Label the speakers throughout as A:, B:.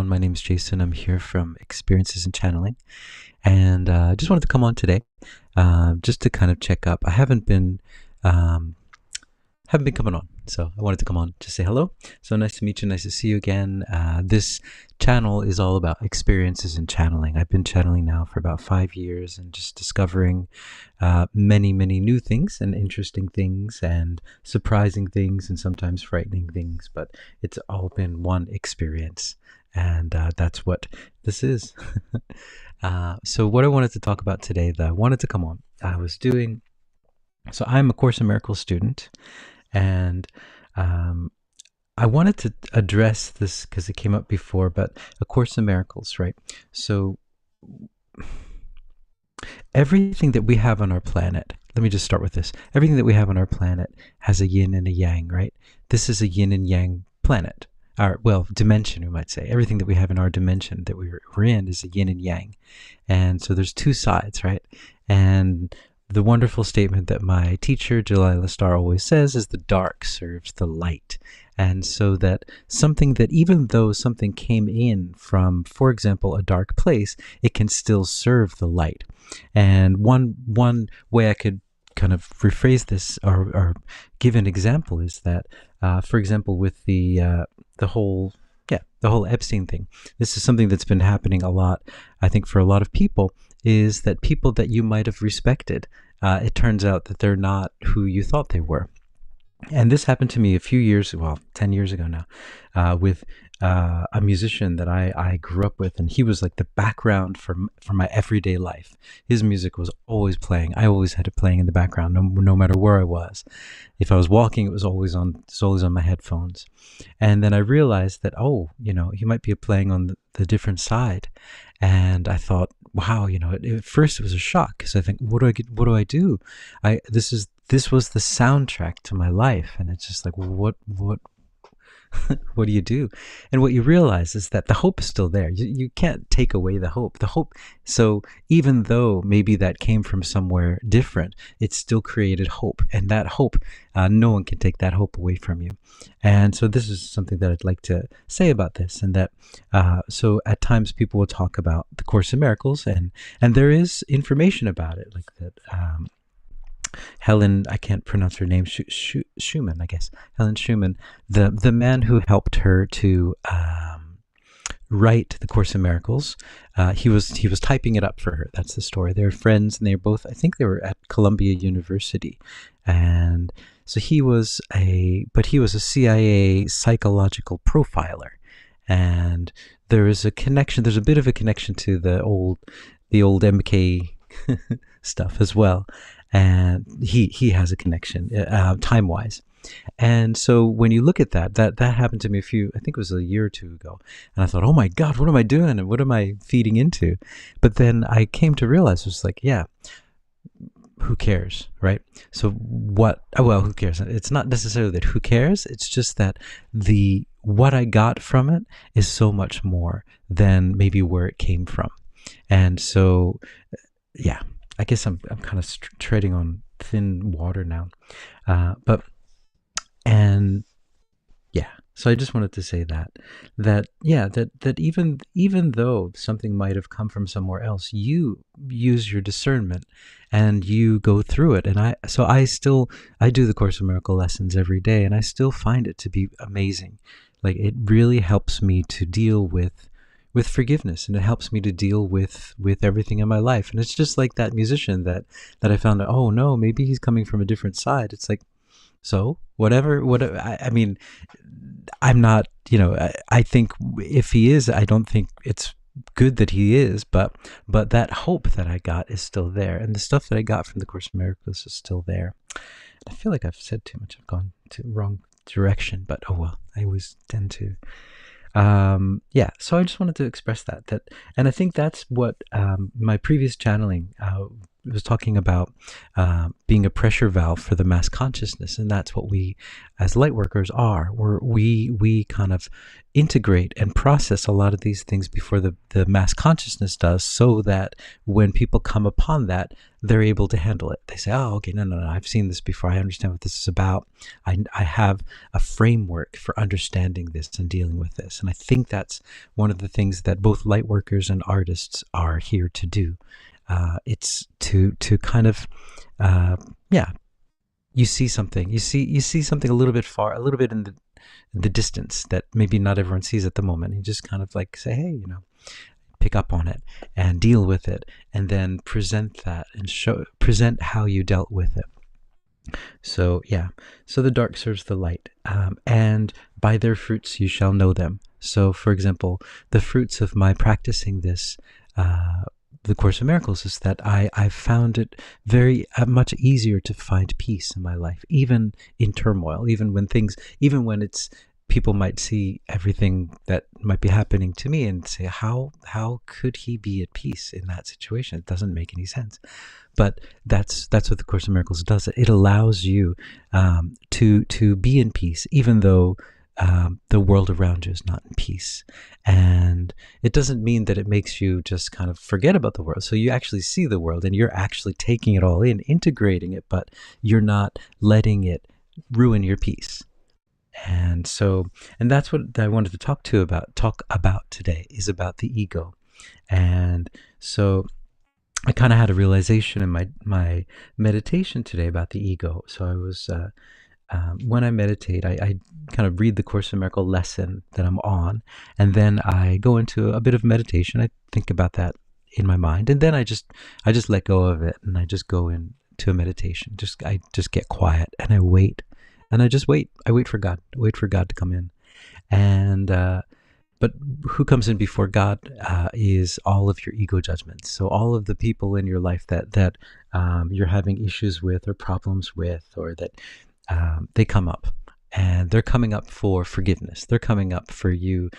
A: everyone. My name is Jason. I'm here from Experiences in Channeling, and I just wanted to come on today, just to kind of check up. I um, haven't been coming on, so I wanted to come on to say hello. So nice to meet you. Nice to see you again. This channel is all about experiences in channeling. I've been channeling now for about 5 years and just discovering many, many new things and interesting things and surprising things and sometimes frightening things. But it's all been one experience, and that's what this is. So what I wanted to talk about today, that I wanted to come on, so I'm a Course in Miracles student, and I wanted to address this because it came up before, but A Course in Miracles, right? So everything that we have on our planet, let me just start with this. Everything that we have on our planet has a yin and a yang, right? This is a yin and yang planet. Dimension, we might say. Everything that we have in our dimension that we're in is a yin and yang. And so there's two sides, right? And the wonderful statement that my teacher, Delilah Starr, always says is the dark serves the light. And so that something that, even though something came in from, for example, a dark place, it can still serve the light. And one way I could kind of rephrase this or give an example is that, for example, with the whole Epstein thing, this is something that's been happening a lot, I think, for a lot of people, is that people that you might have respected, it turns out that they're not who you thought they were. And this happened to me a few years, 10 years ago now, with a musician that I grew up with, and he was like the background for my everyday life. His music was always playing. I always had it playing in the background, no matter where I was. If I was walking, it was always on my headphones. And then I realized that, he might be playing on the different side. And I thought, wow, at first it was a shock, because I think, what do I do? This was the soundtrack to my life, and it's just like, what what do you do? And what you realize is that the hope is still there. You can't take away the hope. So even though maybe that came from somewhere different, it still created hope. And that hope, no one can take that hope away from you. And so this is something that I'd like to say about this. And that, so at times people will talk about the Course in Miracles, and there is information about it, like that. Helen, I can't pronounce her name, Schumann, I guess. Helen Schumann, the man who helped her to write the Course in Miracles, he was typing it up for her. That's the story. They're friends, and I think they were at Columbia University, and so he was a CIA psychological profiler, and there is a connection. There's a bit of a connection to the old MK stuff as well. And he has a connection time-wise. And so when you look at that happened to me I think it was a year or two ago. And I thought, oh my God, what am I doing? And what am I feeding into? But then I came to realize, it was like, yeah, who cares, right? So who cares? It's not necessarily that who cares. It's just that what I got from it is so much more than maybe where it came from. And so, yeah. I guess I'm kind of treading on thin water now, So I just wanted to say that even though something might have come from somewhere else, you use your discernment and you go through it. And I do the Course in Miracle lessons every day, and I still find it to be amazing. Like, it really helps me to deal with forgiveness, and it helps me to deal with everything in my life. And it's just like that musician that I found out, oh no, maybe he's coming from a different side. It's like, so whatever. I mean, I'm not, I think if he is, I don't think it's good that he is, but that hope that I got is still there, and the stuff that I got from the Course in Miracles is still there. I feel like I've said too much. I've gone to the wrong direction, but oh well, I always tend to. So I just wanted to express that, and I think that's what my previous channeling was talking about being a pressure valve for the mass consciousness, and that's what we, as light workers, are. We kind of integrate and process a lot of these things before the mass consciousness does, so that when people come upon that, they're able to handle it. They say, "Oh, okay, no, I've seen this before. I understand what this is about. I have a framework for understanding this and dealing with this." And I think that's one of the things that both light workers and artists are here to do. It's to kind of, yeah. You see something. You see something a little bit far, a little bit in the distance that maybe not everyone sees at the moment. You just kind of like say, "Hey, pick up on it and deal with it, and then present that and present how you dealt with it." So yeah, so the dark serves the light, and by their fruits you shall know them. So, for example, the fruits of my practicing this, the Course in Miracles, is that I've found it very much easier to find peace in my life, even in turmoil, even when it's, people might see everything that might be happening to me and say, how could he be at peace in that situation? It doesn't make any sense. But that's what the Course in Miracles does. It allows you to be in peace, even though the world around you is not in peace. And it doesn't mean that it makes you just kind of forget about the world. So you actually see the world and you're actually taking it all in, integrating it, but you're not letting it ruin your peace. And so, and that's what I wanted to talk about today, is about the ego. And so I kind of had a realization in my meditation today about the ego. So I was, when I meditate, I kind of read the Course in Miracles lesson that I'm on, and then I go into a bit of meditation. I think about that in my mind, and then I just let go of it, and I just go into a meditation. I just get quiet, and I wait, and I just wait. I wait for God. Wait for God to come in, and but who comes in before God is all of your ego judgments. So all of the people in your life that you're having issues with or problems with, or that they come up, and they're coming up for forgiveness. They're coming up for you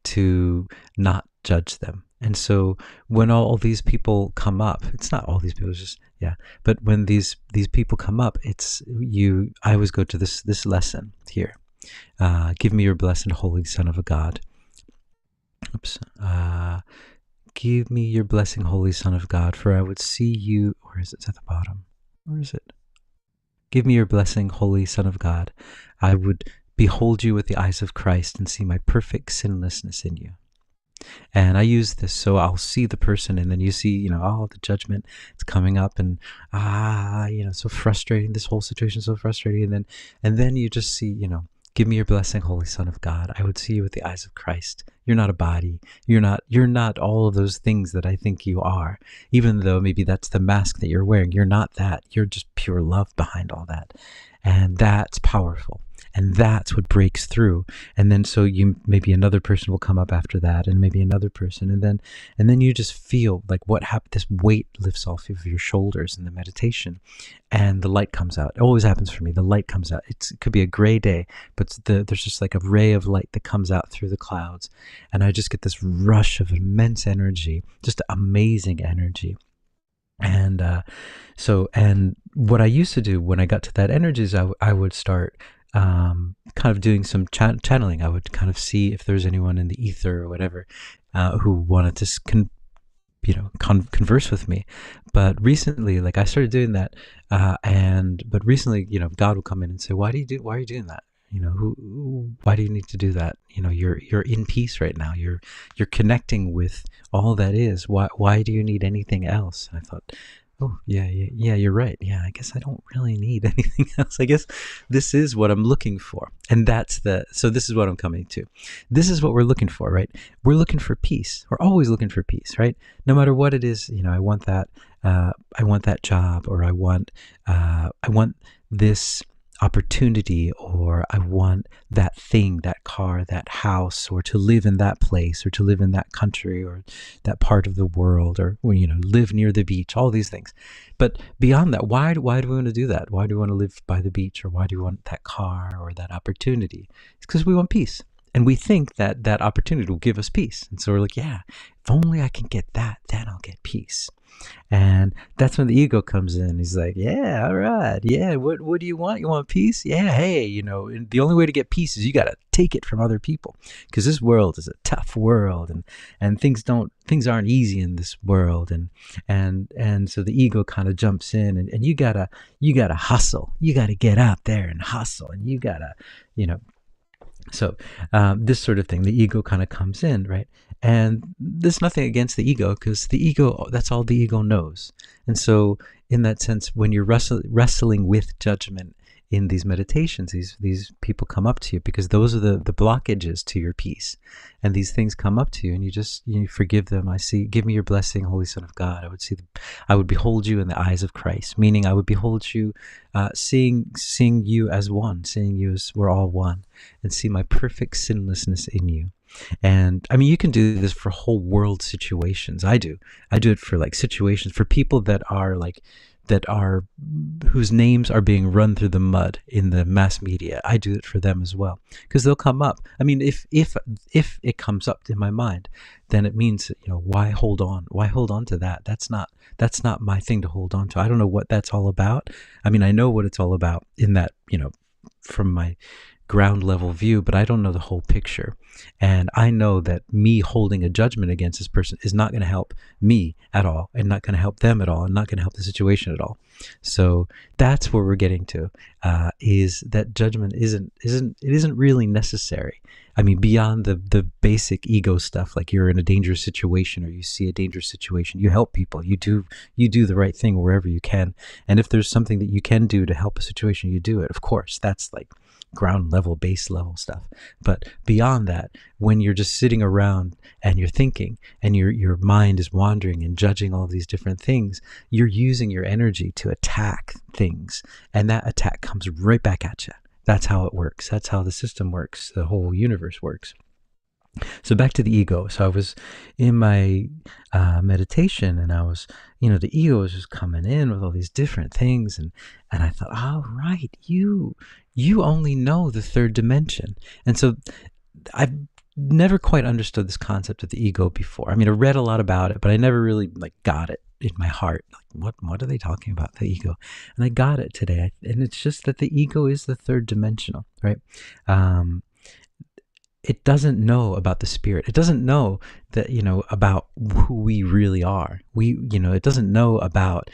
A: to not judge them. And so when all these people come up, it's not all these people, it's just, yeah. But when these people come up, it's you. I always go to this lesson here. Give me your blessed holy Son of a God. Oops. Give me your blessing, holy Son of God, for I would see you. Where is it? It's at the bottom. Where is it? Give me your blessing, holy Son of God. I would behold you with the eyes of Christ and see my perfect sinlessness in you. And I use this, so I'll see the person, and then you see, all the judgment, it's coming up, and so frustrating. This whole situation is so frustrating, and then you just see, give me your blessing, holy Son of God. I would see you with the eyes of Christ. You're not a body. You're not all of those things that I think you are. Even though maybe that's the mask that you're wearing, you're not that. You're just pure love behind all that. And that's powerful. And that's what breaks through. And then so maybe another person will come up after that, and maybe another person, and then you just feel like what happened. This weight lifts off of your shoulders in the meditation, and the light comes out. It always happens for me. The light comes out. It could be a gray day, but there's just like a ray of light that comes out through the clouds, and I just get this rush of immense energy, just amazing energy. And and what I used to do when I got to that energy is I would start kind of doing some channeling. I would kind of see if there's anyone in the ether or whatever who wanted to converse with me. But recently, like, I started doing that, but recently, God will come in and say, why are you doing that? Why do you need to do that? You're in peace right now. You're connecting with all that is. Why do you need anything else? And I thought, oh, yeah, you're right. Yeah, I guess I don't really need anything else. I guess this is what I'm looking for. And so this is what I'm coming to. This is what we're looking for, right? We're looking for peace. We're always looking for peace, right? No matter what it is, I want that job, or I want this opportunity, or I want that thing, that car, that house, or to live in that place, or to live in that country, or that part of the world, or live near the beach, all these things. But beyond that, why do we want to do that? Why do we want to live by the beach, or why do we want that car or that opportunity? It's because we want peace. And we think that that opportunity will give us peace. And so we're like, yeah, if only I can get that, then I'll get peace. And that's when the ego comes in. He's like, yeah, all right. Yeah, what do you want? You want peace? Yeah, hey, and the only way to get peace is you got to take it from other people, because this world is a tough world, and things aren't easy in this world, and so the ego kind of jumps in, and you got to hustle. You got to get out there and hustle, and you got to, you know, so this sort of thing, the ego kind of comes in, right? And there's nothing against the ego, because the ego, that's all the ego knows. And so in that sense, when you're wrestling with judgment in these meditations, these people come up to you, because those are the blockages to your peace. And these things come up to you, and you forgive them. I see, give me your blessing, Holy Son of God. I would behold you in the eyes of Christ, meaning I would behold you, seeing you as one, seeing you as we're all one, and see my perfect sinlessness in you. And I mean, you can do this for whole world situations. I do it for like situations, for people that are whose names are being run through the mud in the mass media. I do it for them as well, because they'll come up. I mean, if it comes up in my mind, then it means, why hold on to that? That's not my thing to hold on to. I don't know what that's all about. I mean, I know what it's all about in that, from my ground level view, but I don't know the whole picture. And I know that me holding a judgment against this person is not going to help me at all, and not going to help them at all, and not going to help the situation at all. So that's where we're getting to, is that judgment isn't really necessary. I mean, beyond the basic ego stuff, like you're in a dangerous situation or you see a dangerous situation, you help people, you do the right thing wherever you can. And if there's something that you can do to help a situation, you do it. Of course, that's like ground level, base level stuff. But beyond that, when you're just sitting around and you're thinking, and your mind is wandering and judging all of these different things, you're using your energy to attack things, and that attack comes right back at you. That's how it works. That's how the system works. The whole universe works. So back to the ego. So I was in my meditation, and I was, the ego was just coming in with all these different things, and I thought, oh, right, you only know the third dimension. And so I've never quite understood this concept of the ego before. I mean, I read a lot about it, but I never really got it in my heart. Like, what are they talking about, the ego? And I got it today. And it's just that the ego is the third dimensional, right? It doesn't know about the spirit. It doesn't know that, about who we really are. It doesn't know about,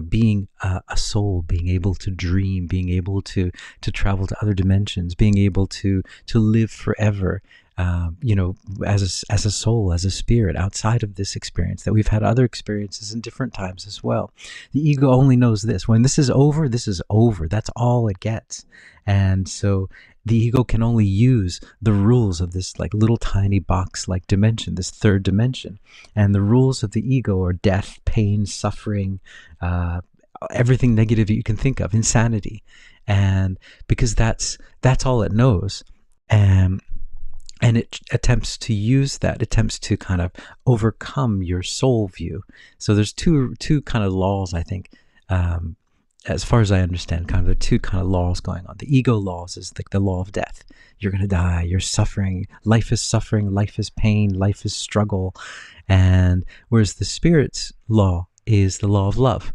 A: being a soul, being able to dream, being able to travel to other dimensions, being able to live forever, as a soul, as a spirit outside of this experience, that we've had other experiences in different times as well. The ego only knows this. When this is over, this is over. That's all it gets. And so the ego can only use the rules of this little tiny box-like dimension, this third dimension. And the rules of the ego are death, pain, suffering, everything negative you can think of, insanity. And because that's all it knows. And it attempts to use that, attempts to kind of overcome your soul view. So there's two kind of laws, I think, as far as I understand, kind of the two kind of laws going on. The ego laws is like the law of death. You're going to die. You're suffering. Life is suffering. Life is pain. Life is struggle. And whereas the spirit's law is the law of love.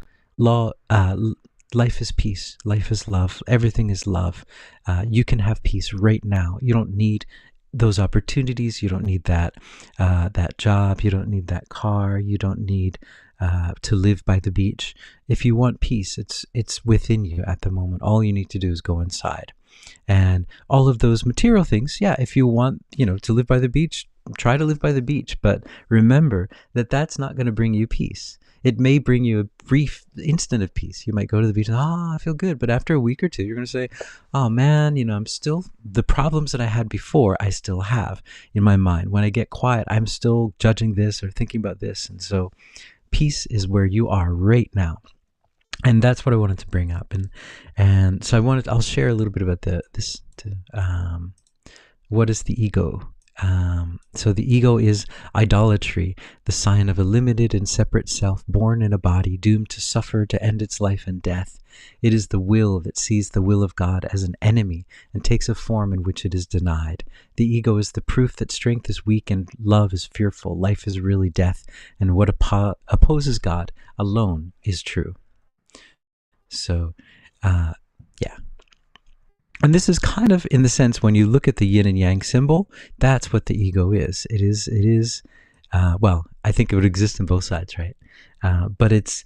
A: Life is peace. Life is love. Everything is love. You can have peace right now. You don't need those opportunities. You don't need that job. You don't need that car. You don't need to live by the beach. If you want peace, it's within you at the moment. All you need to do is go inside. And all of those material things, yeah, if you want, to live by the beach, try to live by the beach. But remember that that's not going to bring you peace. It may bring you a brief instant of peace. You might go to the beach and, I feel good. But after a week or two, you're going to say, oh man, I'm still, the problems that I had before, I still have in my mind. When I get quiet, I'm still judging this or thinking about this. And so peace is where you are right now. And that's what I wanted to bring up. And so I'll share a little bit about what is the ego? So the ego is idolatry, the sign of a limited and separate self, born in a body, doomed to suffer, to end its life in death. It is the will that sees the will of God as an enemy and takes a form in which it is denied. The ego is the proof that strength is weak and love is fearful, life is really death, and what opposes God alone is true. So, yeah. And this is kind of in the sense when you look at the yin and yang symbol, that's what the ego is. It is. Well, I think it would exist on both sides, right? But it's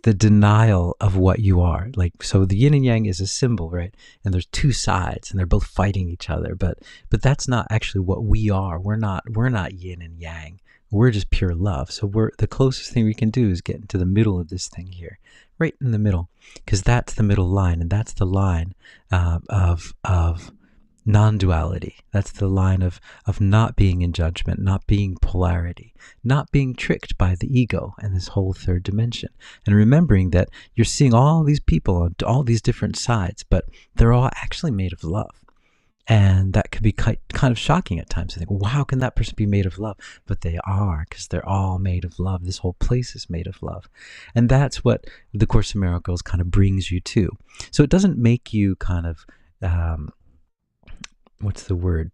A: the denial of what you are. Like, so the yin and yang is a symbol, right? And there's two sides, and they're both fighting each other. But that's not actually what we are. We're not yin and yang. We're just pure love. So the closest thing we can do is get into the middle of this thing here, right in the middle, because that's the middle line, and that's the line of non-duality. That's the line of not being in judgment, not being polarity, not being tricked by the ego and this whole third dimension. And remembering that you're seeing all these people on all these different sides, but they're all actually made of love. And that could be kind of shocking at times. I think, well, how can that person be made of love? But they are, because they're all made of love. This whole place is made of love. And that's what the Course in Miracles kind of brings you to. So it doesn't make you kind of, what's the word?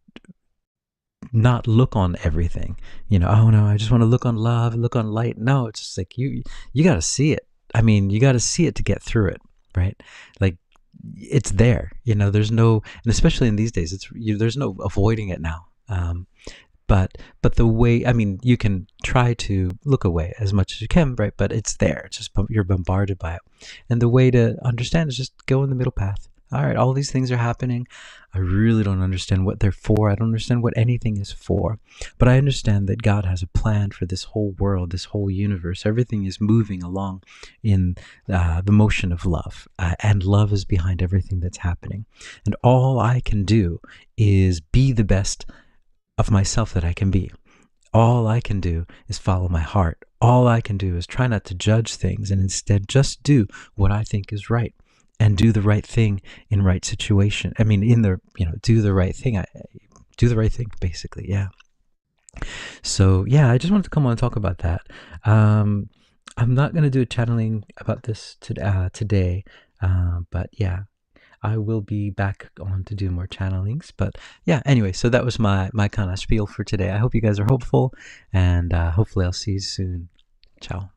A: Not look on everything. Oh no, I just want to look on love, look on light. No, it's just like you got to see it. I mean, you got to see it to get through it, right? Like, it's there, there's no, and especially in these days, there's no avoiding it now. But the way, I mean, you can try to look away as much as you can, right? But it's there. It's just, you're bombarded by it. And the way to understand is just go in the middle path. All right, all these things are happening. I really don't understand what they're for. I don't understand what anything is for. But I understand that God has a plan for this whole world, this whole universe. Everything is moving along in the motion of love. And love is behind everything that's happening. And all I can do is be the best of myself that I can be. All I can do is follow my heart. All I can do is try not to judge things and instead just do what I think is right. And do the right thing in right situation. I mean, do the right thing. Do the right thing, basically, yeah. So, yeah, I just wanted to come on and talk about that. I'm not going to do a channeling about this today, but yeah, I will be back on to do more channelings. But yeah, anyway, so that was my kind of spiel for today. I hope you guys are hopeful, and hopefully I'll see you soon. Ciao.